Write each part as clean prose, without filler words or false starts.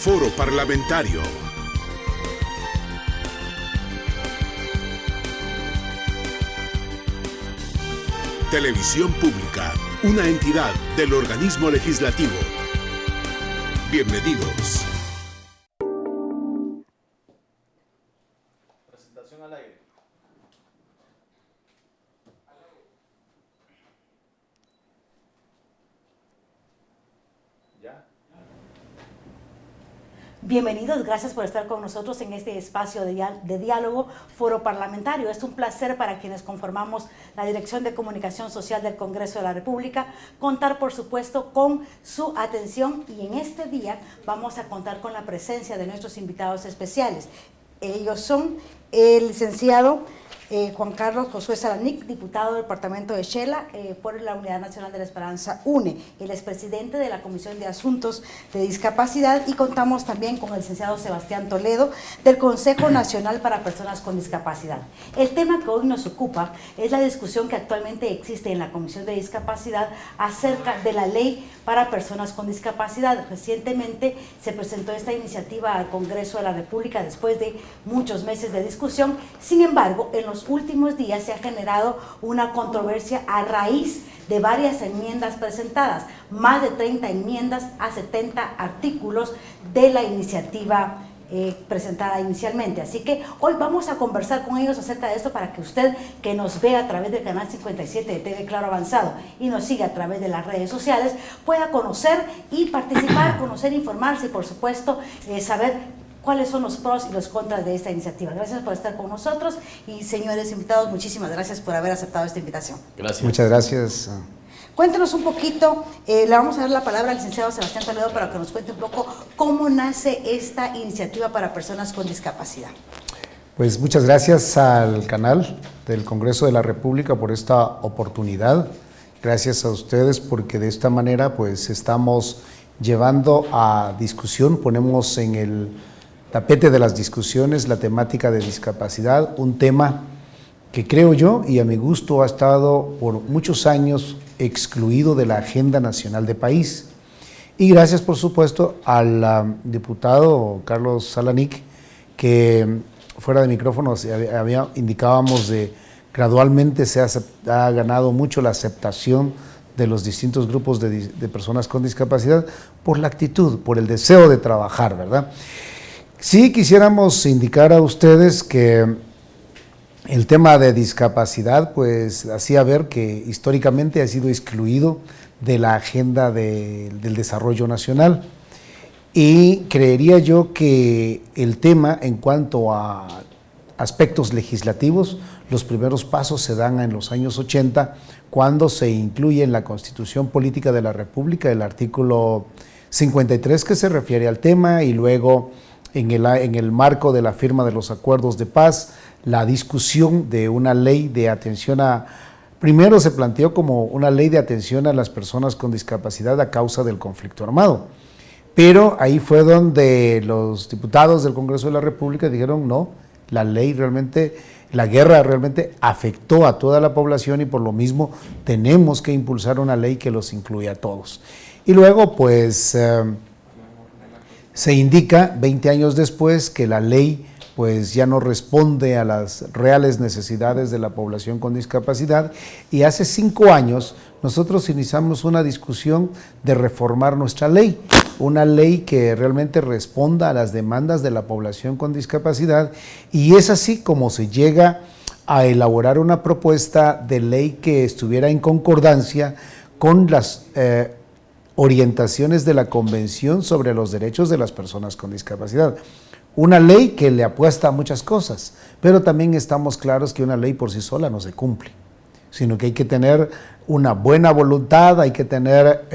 Foro Parlamentario. Televisión Pública, una entidad del organismo legislativo. Bienvenidos. Presentación al aire. ¿Ya? Bienvenidos, gracias por estar con nosotros en este espacio de diálogo Foro Parlamentario. Es un placer para quienes conformamos la Dirección de Comunicación Social del Congreso de la República contar, por supuesto, con su atención, y en este día vamos a contar con la presencia de nuestros invitados especiales. Ellos son el licenciado Juan Carlos Josué Salanic, diputado del departamento de Xela por la Unidad Nacional de la Esperanza UNE, el expresidente de la Comisión de Asuntos de Discapacidad, y contamos también con el licenciado Sebastián Toledo del Consejo Nacional para Personas con Discapacidad. El tema que hoy nos ocupa es la discusión que actualmente existe en la Comisión de Discapacidad acerca de la ley para personas con discapacidad. Recientemente se presentó esta iniciativa al Congreso de la República después de muchos meses de discusión. Sin embargo, en los últimos días se ha generado una controversia a raíz de varias enmiendas presentadas, más de 30 enmiendas a 70 artículos de la iniciativa presentada inicialmente. Así que hoy vamos a conversar con ellos acerca de esto para que usted, que nos ve a través del canal 57 de TV Claro Avanzado y nos sigue a través de las redes sociales, pueda conocer y participar, conocer, informarse y, por supuesto, saber cuáles son los pros y los contras de esta iniciativa. Gracias por estar con nosotros y, señores invitados, muchísimas gracias por haber aceptado esta invitación. Gracias. Muchas gracias. Cuéntenos un poquito, le vamos a dar la palabra al licenciado Sebastián Toledo para que nos cuente un poco cómo nace esta iniciativa para personas con discapacidad. Pues muchas gracias al canal del Congreso de la República por esta oportunidad. Gracias a ustedes porque de esta manera pues estamos llevando a discusión, ponemos en el tapete de las discusiones la temática de discapacidad, un tema que creo yo y a mi gusto ha estado por muchos años excluido de la agenda nacional de país. Y gracias, por supuesto, al diputado Carlos Salanic, que fuera de micrófonos indicábamos de gradualmente se ha ganado mucho la aceptación de los distintos grupos de personas con discapacidad por la actitud, por el deseo de trabajar, ¿verdad? Sí quisiéramos indicar a ustedes que el tema de discapacidad pues hacía ver que históricamente ha sido excluido de la agenda del desarrollo nacional, y creería yo que el tema en cuanto a aspectos legislativos, los primeros pasos se dan en los años 80 cuando se incluye en la Constitución Política de la República el artículo 53 que se refiere al tema, y luego en el marco de la firma de los acuerdos de paz, la discusión de una ley de atención primero se planteó como una ley de atención a las personas con discapacidad a causa del conflicto armado, pero ahí fue donde los diputados del Congreso de la República dijeron no, la guerra realmente afectó a toda la población y por lo mismo tenemos que impulsar una ley que los incluya a todos. Y luego pues se indica 20 años después que la ley pues ya no responde a las reales necesidades de la población con discapacidad, y hace 5 años nosotros iniciamos una discusión de reformar nuestra ley, una ley que realmente responda a las demandas de la población con discapacidad, y es así como se llega a elaborar una propuesta de ley que estuviera en concordancia con las orientaciones de la Convención sobre los Derechos de las Personas con Discapacidad. Una ley que le apuesta a muchas cosas, pero también estamos claros que una ley por sí sola no se cumple, sino que hay que tener una buena voluntad, hay que tener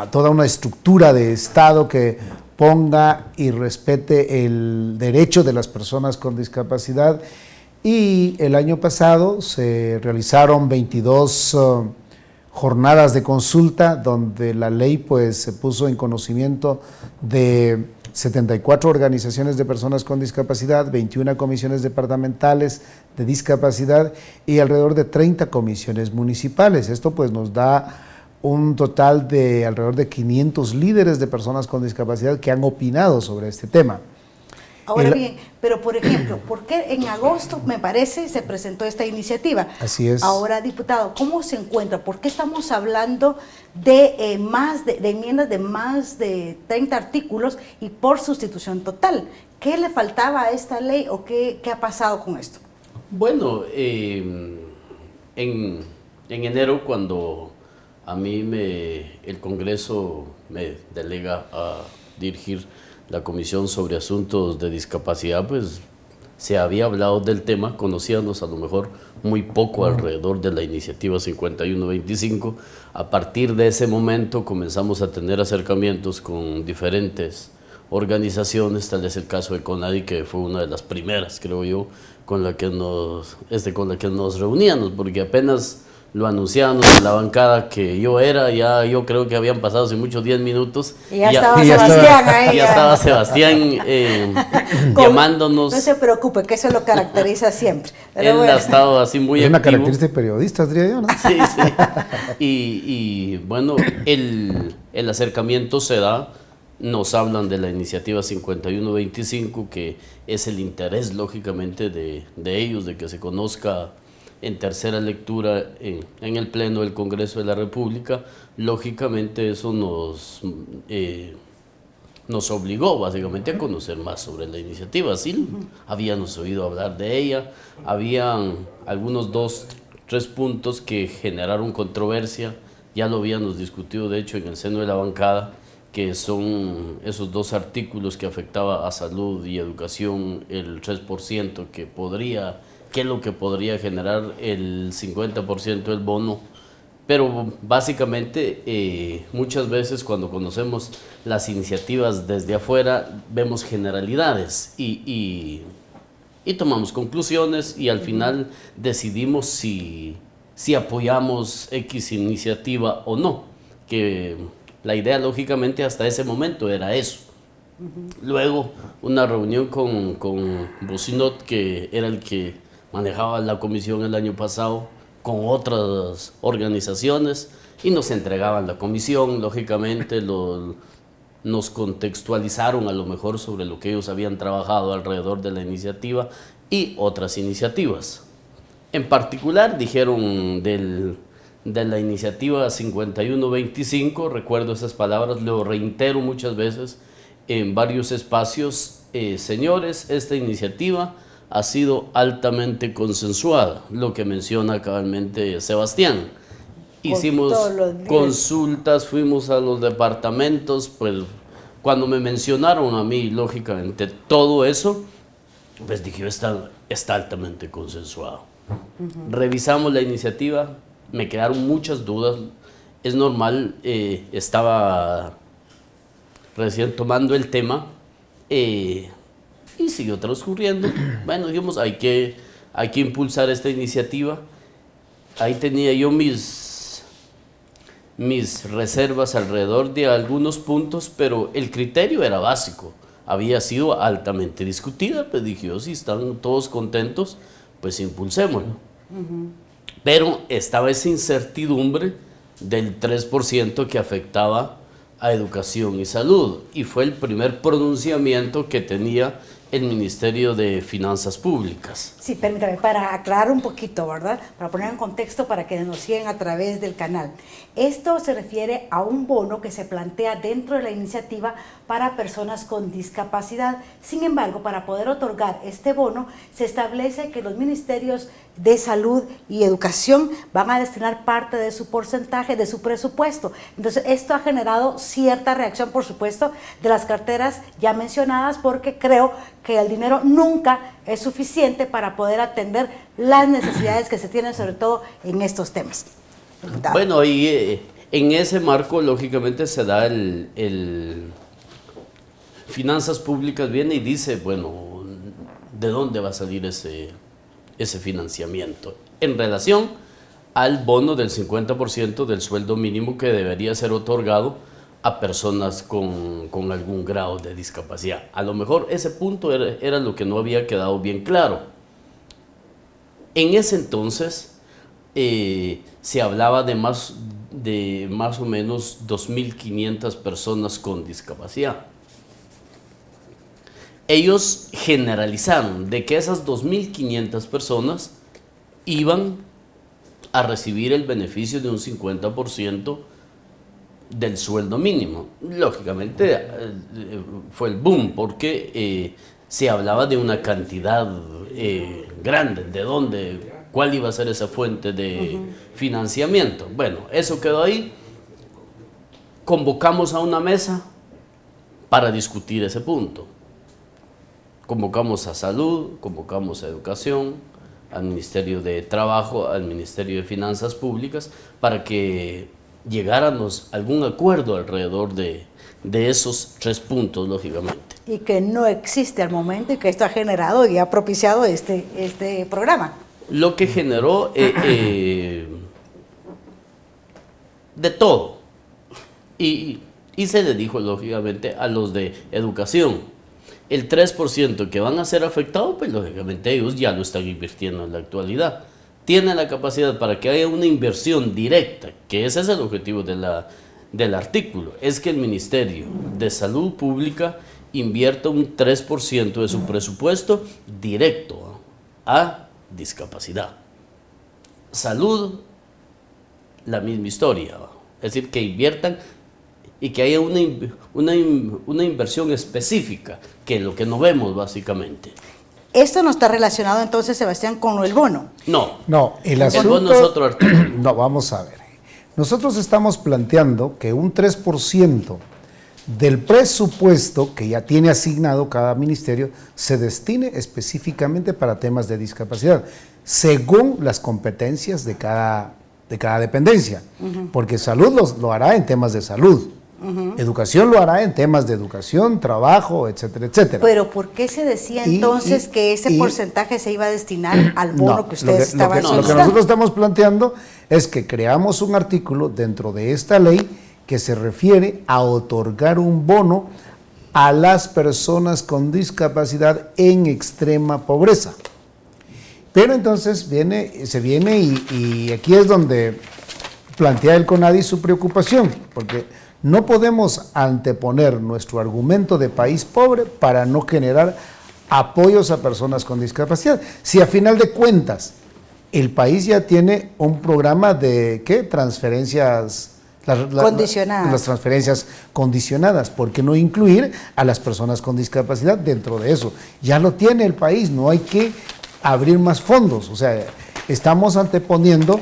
toda una estructura de Estado que ponga y respete el derecho de las personas con discapacidad. Y el año pasado se realizaron 22 jornadas de consulta donde la ley pues se puso en conocimiento de 74 organizaciones de personas con discapacidad, 21 comisiones departamentales de discapacidad y alrededor de 30 comisiones municipales. Esto pues nos da un total de alrededor de 500 líderes de personas con discapacidad que han opinado sobre este tema. Ahora bien, pero por ejemplo, ¿por qué en agosto, me parece, se presentó esta iniciativa? Así es. Ahora, diputado, ¿cómo se encuentra? ¿Por qué estamos hablando de enmiendas de más de 30 artículos y por sustitución total? ¿Qué le faltaba a esta ley o qué ha pasado con esto? Bueno, en enero, cuando a mí el Congreso me delega a dirigir la Comisión sobre Asuntos de Discapacidad, pues se había hablado del tema, conocíamos a lo mejor muy poco alrededor de la iniciativa 5125. A partir de ese momento comenzamos a tener acercamientos con diferentes organizaciones, tal es el caso de CONADI, que fue una de las primeras, creo yo, con la que nos reuníamos, porque apenas lo anunciaban en la bancada que yo era, ya yo creo que habían pasado hace muchos 10 minutos. Y ya estaba Sebastián ahí. Ya estaba Sebastián llamándonos. No se preocupe, que eso lo caracteriza siempre. Pero Él bueno. ha estado así muy Es una activo. característica de periodistas, diría yo, ¿no? Sí, sí. Y bueno, el acercamiento se da. Nos hablan de la iniciativa 5125, que es el interés, lógicamente, de ellos, de que se conozca en tercera lectura en el Pleno del Congreso de la República. Lógicamente eso nos obligó básicamente a conocer más sobre la iniciativa. Sí, habíamos oído hablar de ella, habían algunos 2-3 puntos que generaron controversia, ya lo habíamos discutido de hecho en el seno de la bancada, que son esos 2 artículos que afectaba a salud y educación, el 3% que es lo que podría generar el 50% del bono. Pero básicamente muchas veces cuando conocemos las iniciativas desde afuera vemos generalidades y tomamos conclusiones y al final decidimos si apoyamos X iniciativa o no, que la idea lógicamente hasta ese momento era eso. Luego una reunión con Bocinot, que era el que manejaba la comisión el año pasado, con otras organizaciones, y nos entregaban la comisión, lógicamente nos contextualizaron a lo mejor sobre lo que ellos habían trabajado alrededor de la iniciativa y otras iniciativas. En particular dijeron de la iniciativa 5125, recuerdo esas palabras, lo reitero muchas veces en varios espacios, señores, esta iniciativa ha sido altamente consensuada, lo que menciona cabalmente Sebastián. Hicimos consultas, fuimos a los departamentos, pues cuando me mencionaron a mí, lógicamente, todo eso, pues dije, está altamente consensuado. Revisamos la iniciativa, me quedaron muchas dudas, es normal, estaba recién tomando el tema, y siguió transcurriendo. Bueno, dijimos, hay que impulsar esta iniciativa. Ahí tenía yo mis reservas alrededor de algunos puntos, pero el criterio era básico. Había sido altamente discutida, pues dije yo, si están todos contentos, pues impulsémoslo. Pero estaba esa incertidumbre del 3% que afectaba a educación y salud, y fue el primer pronunciamiento que tenía el Ministerio de Finanzas Públicas. Sí, permítame, para aclarar un poquito, ¿verdad? Para poner en contexto para que nos sigan a través del canal. Esto se refiere a un bono que se plantea dentro de la iniciativa para personas con discapacidad. Sin embargo, para poder otorgar este bono, se establece que los ministerios de salud y educación van a destinar parte de su porcentaje, de su presupuesto. Entonces, esto ha generado cierta reacción, por supuesto, de las carteras ya mencionadas, porque creo que el dinero nunca es suficiente para poder atender las necesidades que se tienen, sobre todo en estos temas. Bueno, y en ese marco, lógicamente, se da el Finanzas Públicas viene y dice, bueno, ¿de dónde va a salir ese financiamiento? En relación al bono del 50% del sueldo mínimo que debería ser otorgado a personas con algún grado de discapacidad. A lo mejor ese punto era lo que no había quedado bien claro. En ese entonces se hablaba de más de más o menos 2.500 personas con discapacidad. Ellos generalizaron de que esas 2.500 personas iban a recibir el beneficio de un 50% del sueldo mínimo. Lógicamente fue el boom porque se hablaba de una cantidad grande, de dónde, cuál iba a ser esa fuente de financiamiento. Bueno, eso quedó ahí. Convocamos a una mesa para discutir ese punto. Convocamos a Salud, convocamos a Educación, al Ministerio de Trabajo, al Ministerio de Finanzas Públicas, para que llegáramos a algún acuerdo alrededor de esos 3 puntos, lógicamente. Y que no existe al momento y que esto ha generado y ha propiciado este programa. Lo que generó de todo. Y se le dijo, lógicamente, a los de Educación, el 3% que van a ser afectados, pues lógicamente ellos ya lo están invirtiendo en la actualidad. Tienen la capacidad para que haya una inversión directa, que ese es el objetivo del artículo, es que el Ministerio de Salud Pública invierta un 3% de su presupuesto directo a discapacidad. Salud, la misma historia, es decir, que inviertan y que haya una inversión específica, que es lo que no vemos básicamente. Esto no está relacionado entonces, Sebastián, con el bono. No, el asunto, bono es otro artículo. No, vamos a ver. Nosotros estamos planteando que un 3% del presupuesto que ya tiene asignado cada ministerio se destine específicamente para temas de discapacidad, según las competencias de cada dependencia, porque Salud lo hará en temas de salud. Educación lo hará en temas de educación, trabajo, etcétera, etcétera. Pero ¿por qué se decía entonces que ese porcentaje se iba a destinar al bono que ustedes estaban solicitando? Lo que nosotros estamos planteando es que creamos un artículo dentro de esta ley que se refiere a otorgar un bono a las personas con discapacidad en extrema pobreza. Pero entonces se viene y aquí es donde plantea el CONADI su preocupación, porque no podemos anteponer nuestro argumento de país pobre para no generar apoyos a personas con discapacidad. Si a final de cuentas el país ya tiene un programa de transferencias condicionadas. Las transferencias condicionadas, ¿por qué no incluir a las personas con discapacidad dentro de eso? Ya lo tiene el país, no hay que abrir más fondos. O sea, estamos anteponiendo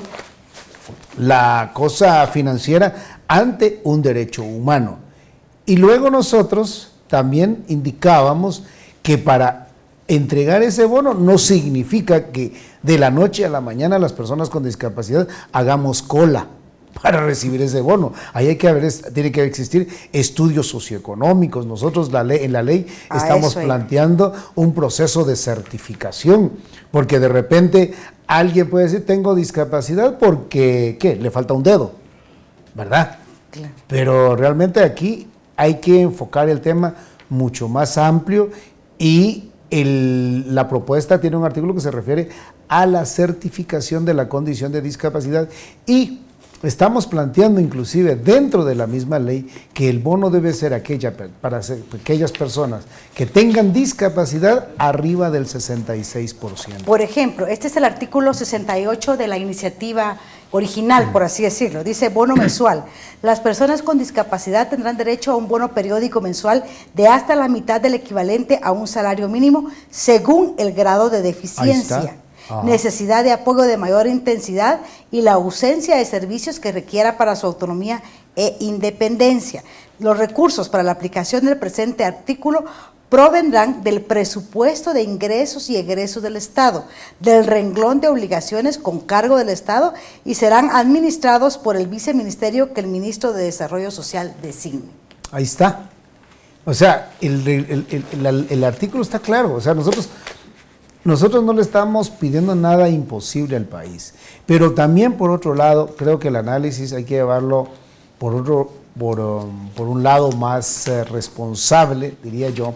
la cosa financiera ante un derecho humano. Y luego nosotros también indicábamos que para entregar ese bono no significa que de la noche a la mañana las personas con discapacidad hagamos cola para recibir ese bono. Ahí tiene que existir estudios socioeconómicos. Nosotros en la ley estamos planteando un proceso de certificación, porque de repente alguien puede decir tengo discapacidad porque le falta un dedo, ¿verdad? Claro. Pero realmente aquí hay que enfocar el tema mucho más amplio y la propuesta tiene un artículo que se refiere a la certificación de la condición de discapacidad y estamos planteando inclusive dentro de la misma ley que el bono debe ser para aquellas personas que tengan discapacidad arriba del 66%. Por ejemplo, este es el artículo 68 de la iniciativa original, por así decirlo. Dice bono mensual. Las personas con discapacidad tendrán derecho a un bono periódico mensual de hasta la mitad del equivalente a un salario mínimo según el grado de deficiencia, necesidad de apoyo de mayor intensidad y la ausencia de servicios que requiera para su autonomía e independencia. Los recursos para la aplicación del presente artículo provendrán del presupuesto de ingresos y egresos del Estado, del renglón de obligaciones con cargo del Estado y serán administrados por el viceministerio que el ministro de Desarrollo Social designe. Ahí está. O sea, el artículo está claro. O sea, nosotros no le estamos pidiendo nada imposible al país. Pero también, por otro lado, creo que el análisis hay que llevarlo por un lado más responsable, diría yo,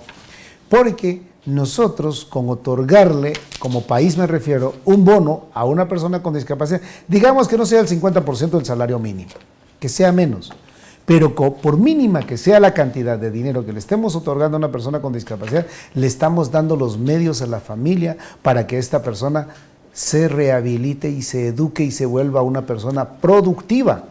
porque nosotros con otorgarle, como país me refiero, un bono a una persona con discapacidad, digamos que no sea el 50% del salario mínimo, que sea menos. Pero por mínima que sea la cantidad de dinero que le estemos otorgando a una persona con discapacidad, le estamos dando los medios a la familia para que esta persona se rehabilite y se eduque y se vuelva una persona productiva.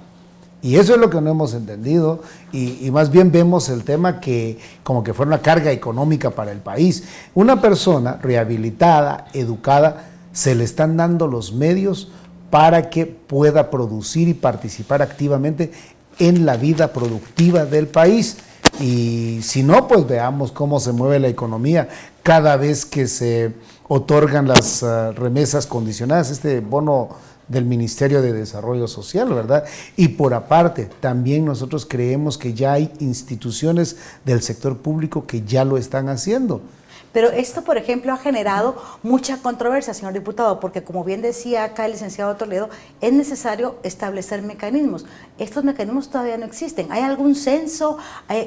Y eso es lo que no hemos entendido y más bien vemos el tema que como que fuera una carga económica para el país. Una persona rehabilitada, educada, se le están dando los medios para que pueda producir y participar activamente en la vida productiva del país. Y si no, pues veamos cómo se mueve la economía cada vez que se otorgan las remesas condicionadas, este bono del Ministerio de Desarrollo Social, ¿verdad? Y por aparte, también nosotros creemos que ya hay instituciones del sector público que ya lo están haciendo. Pero esto, por ejemplo, ha generado mucha controversia, señor diputado, porque como bien decía acá el licenciado Toledo, es necesario establecer mecanismos. Estos mecanismos todavía no existen. ¿Hay algún censo?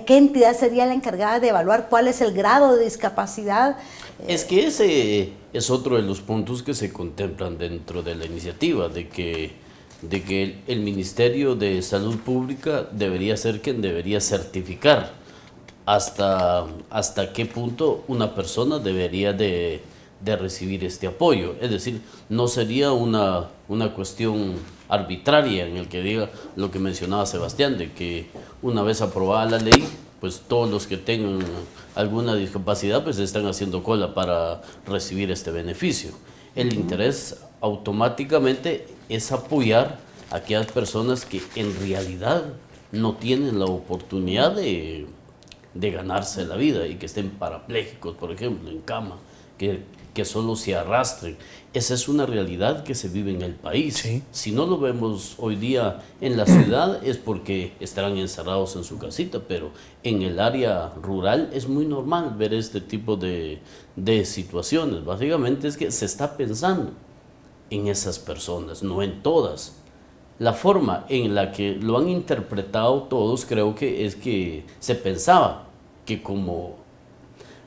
¿Qué entidad sería la encargada de evaluar cuál es el grado de discapacidad? Es que ese es otro de los puntos que se contemplan dentro de la iniciativa, de que el Ministerio de Salud Pública debería ser quien debería certificar hasta qué punto una persona debería de recibir este apoyo. Es decir, no sería una cuestión arbitraria en el que diga lo que mencionaba Sebastián, de que una vez aprobada la ley, pues todos los que tengan alguna discapacidad pues están haciendo cola para recibir este beneficio. El interés automáticamente es apoyar a aquellas personas que en realidad no tienen la oportunidad de ganarse la vida y que estén parapléjicos, por ejemplo, en cama, que solo se arrastren. Esa es una realidad que se vive en el país. Sí. Si no lo vemos hoy día en la ciudad es porque estarán encerrados en su casita, pero en el área rural es muy normal ver este tipo de situaciones. Básicamente es que se está pensando en esas personas, no en todas. La forma en la que lo han interpretado todos creo que es que se pensaba que como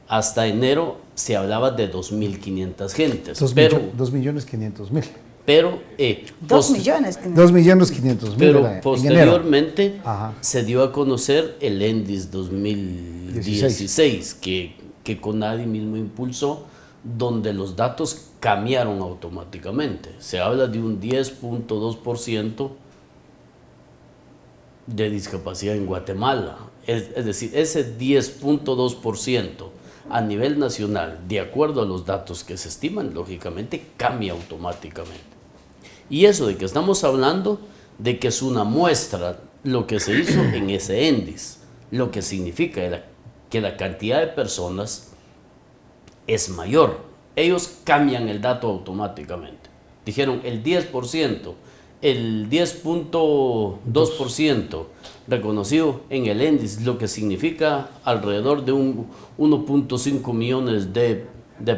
hasta enero se hablaba de 2.500 gentes. 2.500.000. Pero 2.500.000. Pero posteriormente se dio a conocer el ENDIS 2016 que CONADI mismo impulsó, donde los datos cambiaron automáticamente. Se habla de un 10.2% de discapacidad en Guatemala. Es decir, ese 10.2% a nivel nacional, de acuerdo a los datos que se estiman, lógicamente cambia automáticamente. Y eso de que estamos hablando de que es una muestra lo que se hizo en ese ENDIS, lo que significa que la cantidad de personas es mayor. Ellos cambian el dato automáticamente. Dijeron el 10%, el 10.2% reconocido en el ENDIS, lo que significa alrededor de 1.5 millones de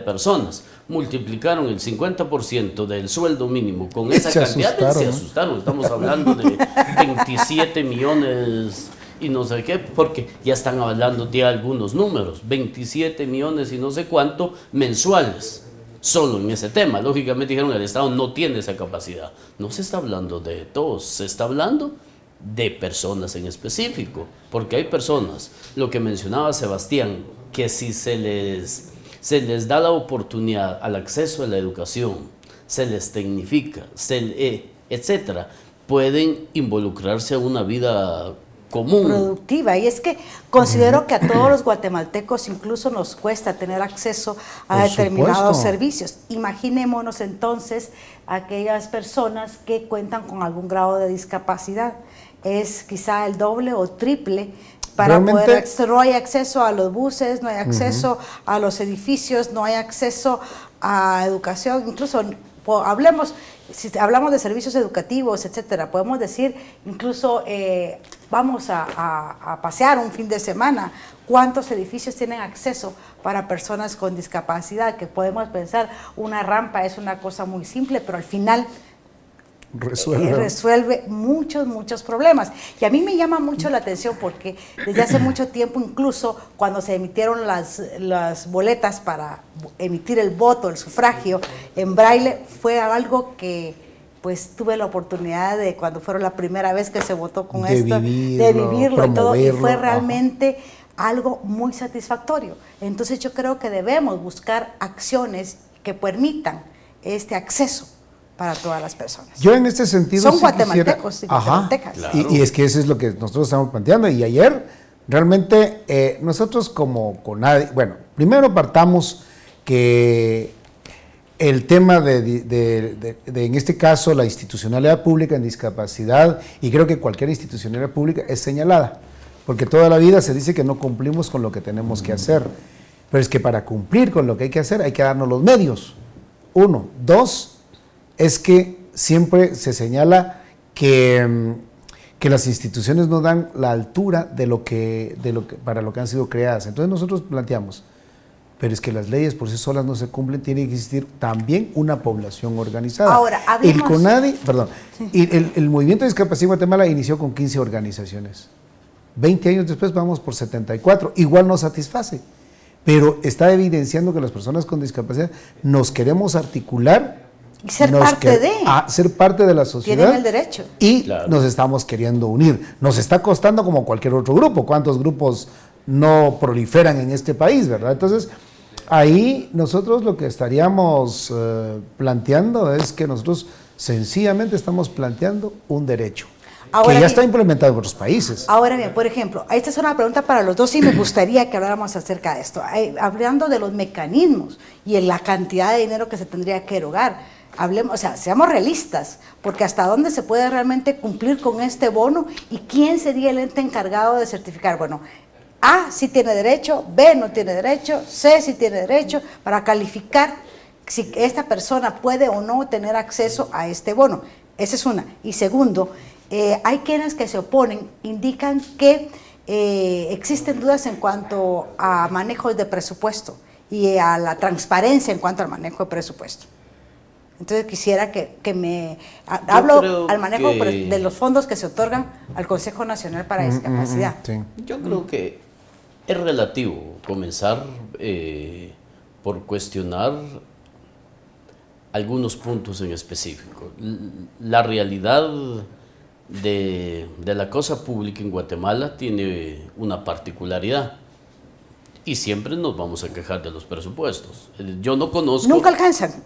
personas. Multiplicaron el 50% del sueldo mínimo con esa cantidad, se asustaron. Estamos hablando de 27 millones y no sé qué, porque ya están hablando de algunos números, 27 millones y no sé cuánto mensuales, solo en ese tema. Lógicamente dijeron que el Estado no tiene esa capacidad. No se está hablando de todos, se está hablando de personas en específico, porque hay personas, lo que mencionaba Sebastián, que si se les da la oportunidad al acceso a la educación, se les tecnifica, etcétera, pueden involucrarse a una vida común, productiva. Y es que considero que a todos los guatemaltecos incluso nos cuesta tener acceso a determinados servicios. Imaginémonos entonces aquellas personas que cuentan con algún grado de discapacidad. Es quizá el doble o triple para poder, no hay acceso a los buses, no hay acceso a los edificios, no hay acceso a educación, incluso si hablamos de servicios educativos, etcétera, podemos decir incluso vamos a pasear un fin de semana, ¿cuántos edificios tienen acceso para personas con discapacidad? Que podemos pensar, una rampa es una cosa muy simple, pero al final resuelve muchos problemas. Y a mí me llama mucho la atención porque desde hace mucho tiempo, incluso cuando se emitieron las boletas para emitir el voto, el sufragio en braille, fue algo que pues tuve la oportunidad de, cuando fueron la primera vez que se votó con de esto, vivirlo, de vivirlo y todo, y fue promoverlo, realmente algo muy satisfactorio. Entonces yo creo que debemos buscar acciones que permitan este acceso para todas las personas. Yo en este sentido son sí guatemaltecos y guatemaltecas. Claro. Y es que eso es lo que nosotros estamos planteando. Y ayer, realmente, nosotros como CONADI, bueno, primero partamos que el tema de, en este caso, la institucionalidad pública en discapacidad, y creo que cualquier institucionalidad pública es señalada, porque toda la vida se dice que no cumplimos con lo que tenemos que hacer, pero es que para cumplir con lo que hay que hacer hay que darnos los medios. Uno. Dos, es que siempre se señala que las instituciones no dan la altura de lo que para lo que han sido creadas. Entonces nosotros planteamos, pero es que las leyes por sí solas no se cumplen, tiene que existir también una población organizada. Ahora, hablemos... El CONADI, perdón, y el Movimiento de Discapacidad en Guatemala inició con 15 organizaciones. 20 años después vamos por 74, igual no satisface, pero está evidenciando que las personas con discapacidad nos queremos articular y ser parte de. Ser parte de la sociedad. Tienen el derecho. Y Claro. nos estamos queriendo unir. Nos está costando como cualquier otro grupo. ¿Cuántos grupos no proliferan en este país, verdad? Entonces, ahí nosotros lo que estaríamos planteando es que nosotros sencillamente estamos planteando un derecho. Ahora que ya bien, está implementado en otros países. Ahora bien, por ejemplo, esta es una pregunta para los dos y me gustaría que habláramos acerca de esto. Hablando de los mecanismos y en la cantidad de dinero que se tendría que erogar, hablemos, o sea, seamos realistas, porque hasta dónde se puede realmente cumplir con este bono y quién sería el ente encargado de certificar. Bueno, A sí tiene derecho, B no tiene derecho, C sí tiene derecho, para calificar si esta persona puede o no tener acceso a este bono. Esa es una. Y segundo, hay quienes que se oponen, indican que existen dudas en cuanto a manejos de presupuesto y a la transparencia en cuanto al manejo de presupuesto. Entonces quisiera que me... Hablo al manejo de los fondos que se otorgan al Consejo Nacional para Discapacidad. Sí. Yo creo que es relativo comenzar por cuestionar algunos puntos en específico. La realidad de la cosa pública en Guatemala tiene una particularidad y siempre nos vamos a quejar de los presupuestos. Yo no conozco... Nunca alcanzan.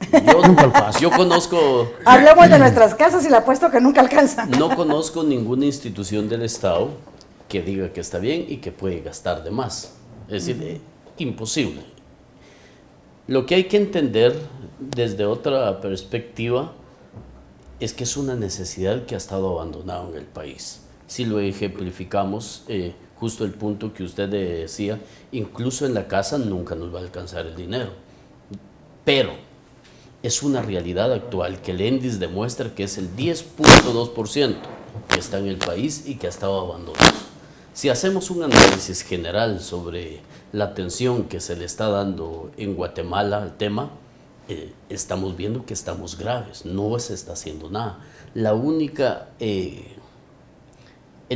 Yo conozco... Hablemos de nuestras casas y le apuesto que nunca alcanzan. No conozco ninguna institución del Estado que diga que está bien y que puede gastar de más. Es decir, imposible. Lo que hay que entender desde otra perspectiva es que es una necesidad que ha estado abandonada en el país. Si lo ejemplificamos, justo el punto que usted decía, incluso en la casa nunca nos va a alcanzar el dinero. Pero es una realidad actual que el ENDIS demuestra que es el 10.2% que está en el país y que ha estado abandonado. Si hacemos un análisis general sobre la atención que se le está dando en Guatemala al tema, estamos viendo que estamos graves, no se está haciendo nada. El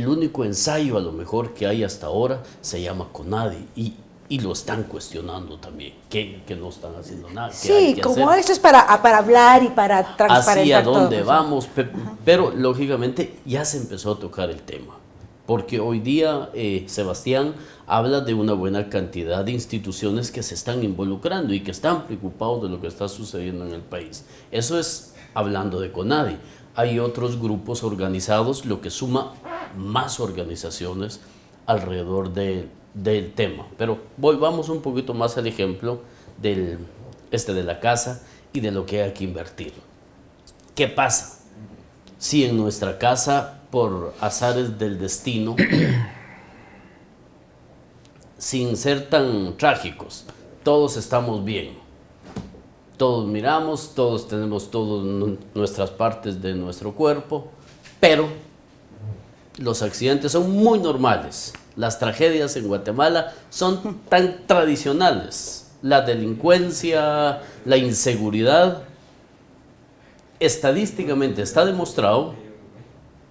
único ensayo a lo mejor que hay hasta ahora se llama CONADI y lo están cuestionando también, que no están haciendo nada. Sí, como esto es para hablar y para transparentar hacia dónde todo. vamos, pero lógicamente ya se empezó a tocar el tema. Porque hoy día Sebastián habla de una buena cantidad de instituciones que se están involucrando y que están preocupados de lo que está sucediendo en el país. Eso es hablando de CONADI. Hay otros grupos organizados, lo que suma más organizaciones alrededor del tema. Pero volvamos un poquito más al ejemplo de la casa y de lo que hay que invertir. ¿Qué pasa si en nuestra casa, por azares del destino, sin ser tan trágicos, todos estamos bien? Todos miramos, todos tenemos todas nuestras partes de nuestro cuerpo, pero los accidentes son muy normales. Las tragedias en Guatemala son tan tradicionales. La delincuencia, la inseguridad, estadísticamente está demostrado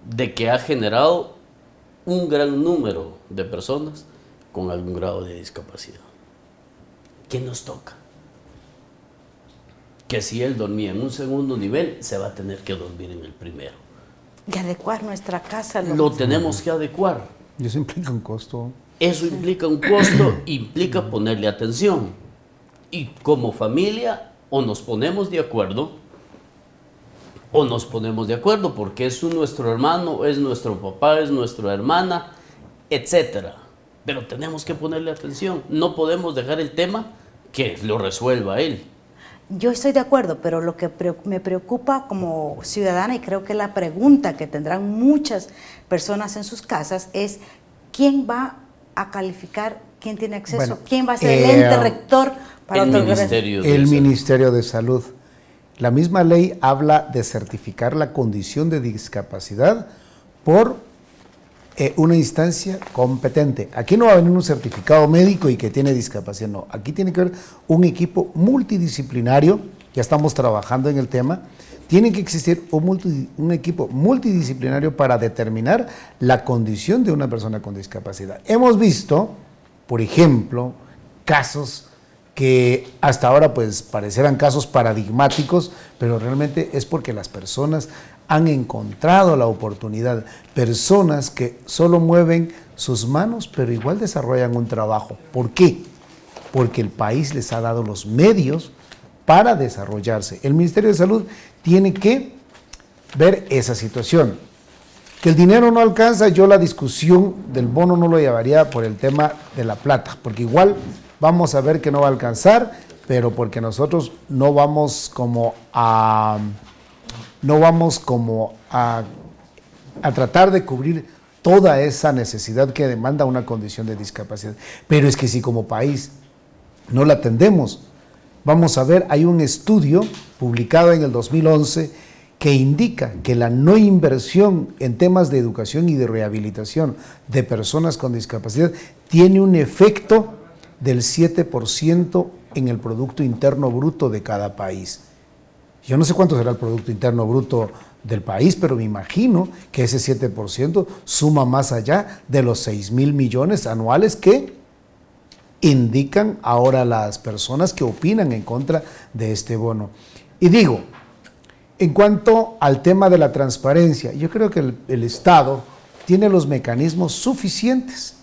de que ha generado un gran número de personas con algún grado de discapacidad. ¿Qué nos toca? que si él dormía en un segundo nivel, se va a tener que dormir en el primero. Y adecuar nuestra casa. Lo tenemos que adecuar. Y eso implica un costo. Eso implica un costo, implica ponerle atención. Y como familia, o nos ponemos de acuerdo, porque es nuestro hermano, es nuestro papá, es nuestra hermana, etcétera. Pero tenemos que ponerle atención. No podemos dejar el tema que lo resuelva él. Yo estoy de acuerdo, pero lo que me preocupa como ciudadana, y creo que la pregunta que tendrán muchas personas en sus casas es ¿quién va a calificar, quién tiene acceso, Bueno, quién va a ser el ente rector para el otorgar? Ministerio de Salud. La misma ley habla de certificar la condición de discapacidad por una instancia competente. Aquí no va a venir un certificado médico y que tiene discapacidad, no. Aquí tiene que haber un equipo multidisciplinario, ya estamos trabajando en el tema, tiene que existir un equipo multidisciplinario para determinar la condición de una persona con discapacidad. Hemos visto, por ejemplo, casos que hasta ahora pues parecerán casos paradigmáticos, pero realmente es porque las personas han encontrado la oportunidad, personas que solo mueven sus manos, pero igual desarrollan un trabajo. ¿Por qué? Porque el país les ha dado los medios para desarrollarse. El Ministerio de Salud tiene que ver esa situación. Que el dinero no alcanza, yo la discusión del bono no lo llevaría por el tema de la plata, porque igual vamos a ver que no va a alcanzar, pero porque nosotros no vamos como a tratar de cubrir toda esa necesidad que demanda una condición de discapacidad. Pero es que si como país no la atendemos, vamos a ver, hay un estudio publicado en el 2011 que indica que la no inversión en temas de educación y de rehabilitación de personas con discapacidad tiene un efecto del 7% en el Producto Interno Bruto de cada país. Yo no sé cuánto será el Producto Interno Bruto del país, pero me imagino que ese 7% suma más allá de los 6,000 millones anuales que indican ahora las personas que opinan en contra de este bono. Y digo, en cuanto al tema de la transparencia, yo creo que el Estado tiene los mecanismos suficientes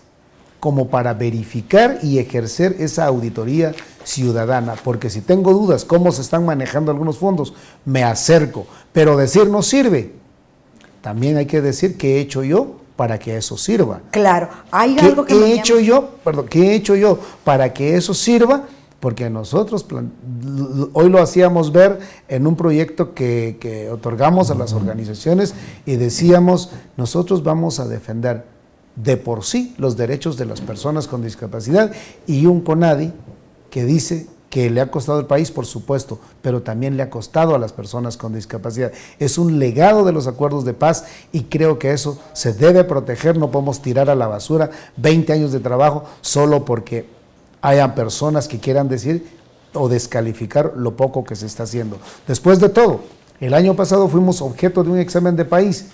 como para verificar y ejercer esa auditoría ciudadana, porque si tengo dudas cómo se están manejando algunos fondos, me acerco, pero decir no sirve. También hay que decir qué he hecho yo para que eso sirva. Claro, hay algo que ¿Qué he hecho yo para que eso sirva? Porque nosotros hoy lo hacíamos ver en un proyecto que otorgamos a las organizaciones y decíamos, nosotros vamos a defender de por sí los derechos de las personas con discapacidad, y un CONADI que dice que le ha costado al país, por supuesto, pero también le ha costado a las personas con discapacidad. Es un legado de los acuerdos de paz y creo que eso se debe proteger. No podemos tirar a la basura 20 años de trabajo solo porque hayan personas que quieran decir o descalificar lo poco que se está haciendo. Después de todo, el año pasado fuimos objeto de un examen de país.